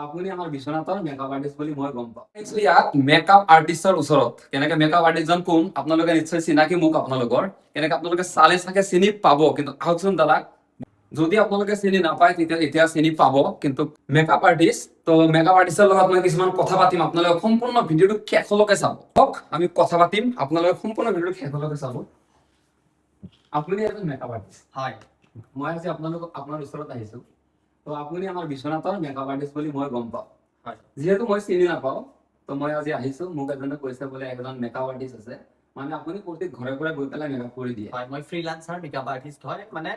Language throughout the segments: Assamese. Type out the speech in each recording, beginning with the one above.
আপুনি আমাৰ বিশ্বনাথৰ মেকআপ আৰ্টিষ্ট বুলি মই গম পাওঁ। ইয়াত মেকআপ আৰ্টিষ্টৰ ওচৰত কেনেকে মেকআপ আৰ্টিষ্টজন কোন আপোনালোকে নিশ্চয় চিনাকি মোক আপোনালোকৰ কেনেকে আপোনালোকে চালে চাগে চিনি পাব, কিন্তু আহকচোন দাদা, যদি আপোনালোকে চিনি নাপায় তেতিয়া এতিয়া চিনি পাব। কিন্তু মেকআপ আৰ্টিষ্ট, তো মেকআপ আৰ্টিষ্টৰ লগত মই কিছুমান কথা পাতিম, আপোনালোকে সম্পূৰ্ণ ভিডিঅ'টো শেষলৈকে চাব। আমি কথা পাতিম, আপোনালোকে সম্পূৰ্ণ ভিডিঅ'টো শেষলৈকে চাব। আপুনি এজন মেকআপ আৰ্টিষ্ট হয়। মই আজি আপোনাৰ ওচৰত আহিছো, তো আপুনি আমাৰ বিশ্বনাথৰ মেকআপ আৰ্টিষ্ট বুলি মই গম পাওঁ। হয়। যিহেতু মই চিনি নাপাওঁ, তো মই আজি আহিছো, মোক এজনে কৈছে বোলে এজন মেকআপ আৰ্টিষ্ট আছে, মানে আপুনি প্ৰত্যেক ঘৰে ঘৰে গৈ পেলাই মেকআপ কৰি দিয়ে। হয়, মই ফ্ৰিলান্সাৰ মেকআপ আৰ্টিষ্ট হয়, মানে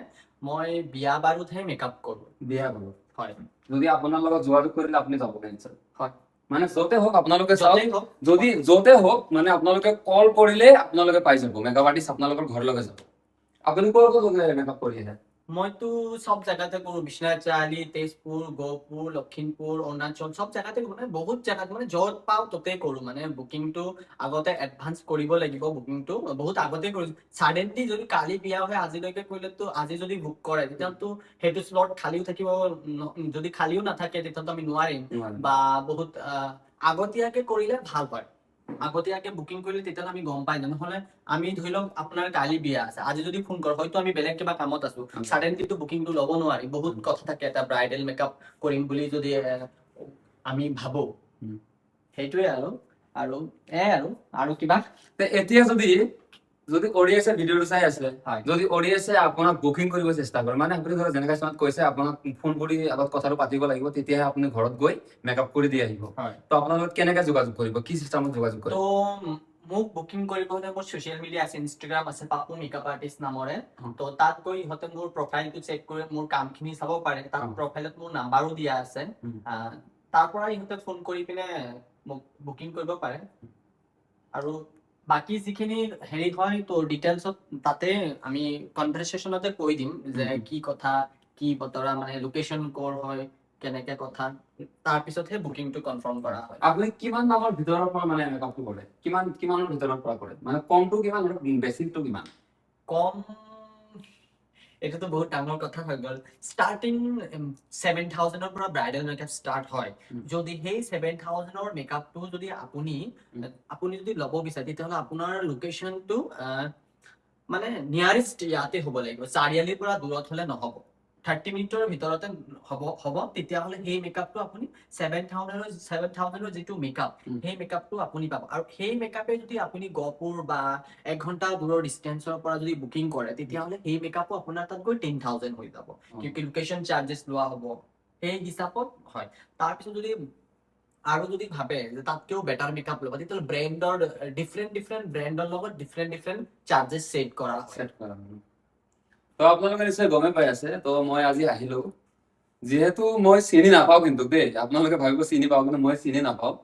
মই বিয়া বাৰুতহে মেকআপ কৰো। বিয়া বাৰু হয়। যদি আপোনাৰ লগত যোগাযোগ কৰিলে আপুনি যাব নিশ্চয়। হয়। মানে য'তে হওক আপোনালোকে য'তেই চাওক, হওক। যদি য'তে হওক মানে আপোনালোকে কল কৰিলে আপোনালোকে পাই যাব, মেকআপ আৰ্টিষ্ট আপোনালোকৰ ঘৰলৈকে যাব। আপুনি ক'ৰ মেকআপ কৰি আহে? মইতো সব জায়গাতে কৰো, বিশ্বনাথ চাৰিআলি, তেজপুৰ, গহপুৰ, লখিমপুৰ, অৰুণাচল, সব জায়গাতে মানে বহুত জায়গাত মানে য'ত পাওঁ ত'তেই কৰো। মানে বুকিংটো আগতে এডভান্স কৰিব লাগিব, বুকিংটো বহুত আগতে কৰিছো। সাডেনলি যদি কালি বিয়া হয় আজিলৈকে কৰিলেতো আজি যদি বুক কৰে তেতিয়াতো সেইটো স্লট খালিও থাকিব, যদি খালিও নাথাকে তেতিয়াতো আমি নোৱাৰিম। বা বহুত আগতীয়াকে কৰিলে ভাল হয়। আগতীয়াকে বুকিং কৰিলে তেতিয়াহ'লে আমি গম পাই যাম। নহ'লে আমি ধৰি লওক আপোনাৰ কালি বিয়া আছে, আজি যদি ফোন কৰো হয়তো আমি বেলেগ কিবা কামত আছো, সাডেনলিটো বুকিংটো ল'ব নোৱাৰি। বহুত কথা থাকে, এটা ব্ৰাইডেল মেকআপ কৰিম বুলি যদি আমি ভাবো, সেইটোৱে আৰু কিবা। এতিয়া যদি অডিয়েন্সে ভিডিঅ'টো চাই আছে, হয়। যদি অডিয়েন্সে আপোনাক বুকিং কৰিব চেষ্টা কৰে, মানে আপুনি ধৰক যেনেকৈ কিছুমান কৈছে আপোনাক ফোন কৰি আগত কথাটো পাতিব লাগিব, তেতিয়াহে আপুনি ঘৰত গৈ মেকআপ কৰি দি আহিব। হয়। তো আপোনাৰ লগত কেনেকৈ যোগাযোগ কৰিব, কি চিষ্টেমত যোগাযোগ কৰিব? তো মোক বুকিং কৰিব হলে মোৰ ছ'চিয়েল মিডিয়া আছে, ইনষ্টাগ্ৰাম আছে, পাপু মেকআপ আৰ্টিষ্ট নামৰে। তো তাত গৈ ইহঁতে মোৰ প্ৰফাইলটো চেক কৰি মোৰ কামখিনি চাব পাৰে। তাত প্ৰফাইলত মোৰ নাম্বাৰো দিয়া আছে, তাৰ পৰা ইহঁতে ফোন কৰি পিনে মোক বুকিং কৰিব পাৰে। আৰু বাকি যিখিনি হেৰি হয় তো ডিটেইলছত তাতে আমি কনভাৰচেশ্যনতে কৈ দিম যে কি কথা কি বতৰা, মানে লোকেশ্যন ক'ৰ হয়, কেনেকে কথা, তাৰ পিছতহে বুকিংটো কনফাৰ্ম কৰা হয়। আপুনি কিমান দামৰ ভিতৰৰ পৰা মানে মেকআপটো কৰে, কিমানৰ ভিতৰৰ পৰা কৰে, মানে কমটো কিমান আৰু বেছিটো কিমান? কম, এটাতো বহুত ডাঙৰ কথা হৈ গ'ল। ষ্টাৰ্টিং 7,000ৰ পৰা ব্ৰাইডেল মেকআপ ষ্টাৰ্ট হয়। যদি সেই 7,000ৰ মেকআপটো যদি আপুনি যদি ল'ব বিচাৰে তেতিয়াহ'লে আপোনাৰ লোকেশ্যনটো মানে নিয়াৰেষ্ট ইয়াতে হ'ব লাগিব, চাৰিআলিৰ পৰা দূৰত হ'লে নহ'ব। 30 মিনিটৰ ভিতৰতে হ'ব তেতিয়াহ'লে সেই মেকআপটো আপুনি 7,000ৰ যিটো মেকআপ, সেই মেকআপটো আপুনি পাব। আৰু সেই মেকআপে যদি আপুনি গহপুৰ বা 1 ঘণ্টা দূৰৰ ডিষ্টেন্সৰ পৰা যদি বুকিং কৰে তেতিয়াহ'লে সেই মেকআপো আপোনাৰ তাত গৈ 10,000 হৈ যাব, কিউকি লোকেশ্যন চাৰ্জেছ লোৱা হ'ব সেই হিচাপত। হয়। তাৰপিছত যদি ভাবে যে তাতকেও বেটাৰ মেকআপ ল'ব, তেতিয়াহ'লে ব্ৰেণ্ডৰ ডিফাৰেণ্ট ব্ৰেণ্ডৰ লগত ডিফাৰেণ্ট চাৰ্জেছ ছেট কৰা হয়। তো আপোনালোকে নিশ্চয় গমে পাই আছে, তো মই আজি আহিলো, যিহেতু মই চিনি নাপাওঁ, কিন্তু দেই আপোনালোকে ভাবিব চিনি পাওঁ, কিন্তু মই চিনি নাপাওঁ।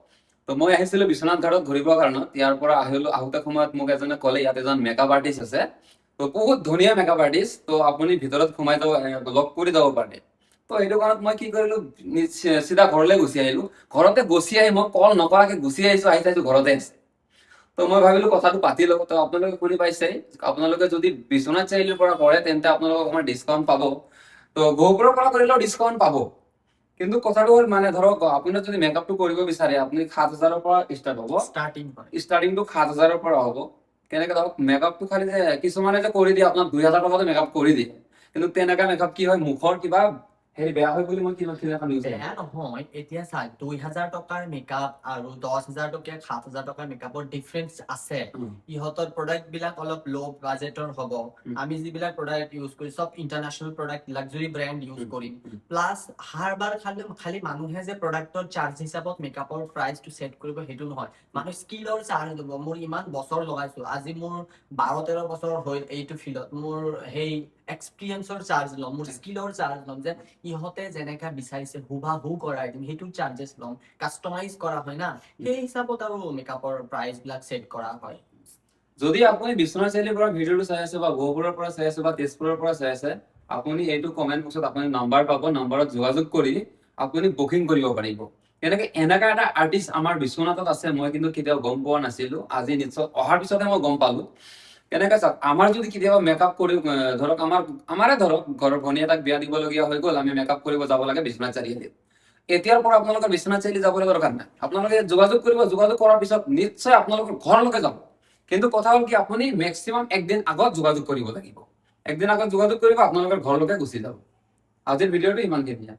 তো মই আহিছিলো বিশ্বনাথ ঘাটত ঘূৰিবৰ কাৰণত, ইয়াৰ পৰা আহোতে সময়ত মোক এজনে ক'লে ইয়াত এজন মেকআপ আৰ্টিষ্ট আছে, তো বহুত ধুনীয়া মেকআপ আৰ্টিষ্ট, তো আপুনি ভিতৰত সোমাই লগ কৰি যাব পাৰে। তো সেইটো কাৰণত মই কি কৰিলো, চিধা ঘৰলৈ গুচি আহিলো। ঘৰতে গুচি আহি মই কল নকৰাকে গুচি আহিছো, চাইছো ঘৰতে আছে। তো মই ভাবিলো কথাটো পাতি লওঁ। তো আপোনালোকে শুনি পাইছে, আপোনালোকে যদি বিশ্বনাথ চাৰিআলিৰ পৰা কৰে তেন্তে আপোনালোকক অকণমান ডিছকাউণ্ট পাব, তো গহপুৰৰ পৰা কৰিলেও ডিছকাউণ্ট পাব। কিন্তু কথাটো হ'ল মানে ধৰক আপুনি যদি মেকআপটো কৰিব বিচাৰে আপুনি 7,000ৰ পৰা ষ্টাৰ্ট হ'ব, ষ্টাৰ্টিংটো 7,000ৰ পৰা হ'ব। কেনেকে ধৰক মেকআপটো খালি যে কিছুমানে যে কৰি দিয়ে আপোনাক 2,000 টকাতে মেকআপ কৰি দিয়ে, কিন্তু তেনেকা মেকআপ কি হয়, মুখৰ কিবা হেৰি বেয়া হয় বুলি মই বেয়া নহয়। এতিয়া চা, 2,000 টকাৰ মেকআপ আৰু 10,000 টকীয়া 7,000 টকাৰ মেকআপৰ ডিফাৰেন্স আছে। ইহঁতৰ প্ৰডাক্ট বিলাক অলপ ল' বাজেটৰ হ'ব। আমি যিবিলাক প্ৰডাক্ট ইউজ কৰি চব international product, luxury brand use কৰিম। প্লাছ হাৰবাৰ খালি মানুহে যে প্ৰডাক্টৰ চাৰ্জ হিচাপত মেকআপৰ প্ৰাইচটো ছেট কৰিব সেইটো নহয়, মানুহ স্কিলৰ চাৰ্জ ল'ব। মোৰ ইমান বছৰ লগাইছো, আজি মোৰ 12-13 বছৰ হ'ল এইটো ফিল্ডত, মোৰ সেই এক্সপিৰিয়েঞ্চৰ চাৰ্জ ল'ম, মোৰ স্কিলৰ চাৰ্জ ল'ম, যে ইহঁতে যেনেকা বিচাৰিছে হুবাহু কৰাই দিম, সেইটো চাৰ্জেছ ল'ম। কাষ্টমাইজ কৰা হয় না, সেই হিচাপত আৰু মেকআপৰ প্ৰাইচ বিলাক ছেট কৰা হয়। যদি আপুনি বিশ্বনাথ চাৰিআলিৰ পৰা ভিডিঅ'টো চাই আছে, বা গহপুৰৰ পৰা চাই আছে, বা তেজপুৰৰ পৰা চাই আছে, আপুনি এইটো কমেণ্ট বক্সত আপুনি নাম্বাৰ পাব, নাম্বাৰত যোগাযোগ কৰি আপুনি বুকিং কৰিব পাৰিব। এনেকা এটা আৰ্টিষ্ট আমাৰ বিশ্বনাথত আছে, মই কিন্তু কেতিয়াও গম পোৱা নাছিলো। আজি নিশ্চয় অহাৰ পিছতহে মই গম পালো। কেনেকে চাওক, আমাৰ যদি কেতিয়াবা মেকআপ কৰি ধৰক আমাৰে ধৰক ঘৰৰ ভনী এটাক বিয়া দিবলগীয়া হৈ গ'ল, আমি মেকআপ কৰিব যাব লাগে বিশ্বনাথ চাৰিআলিত। এতিয়াৰ পৰা আপোনালোকৰ বিশ্বনাথ চাৰিআলি যাবলৈ দৰকাৰ নাই আপোনালোকে যোগাযোগ কৰিব যোগাযোগ কৰাৰ পিছত নিশ্চয় আপোনালোকৰ ঘৰলৈকে যাব কিন্তু কথা হ'ল কি আপুনি মেক্সিমাম একদিন আগত যোগাযোগ কৰিব লাগিব একদিন আগত যোগাযোগ কৰিব আপোনালোকৰ ঘৰলৈকে গুচি যাব আজিৰ ভিডিঅ'টো ইমানখিনিয়ে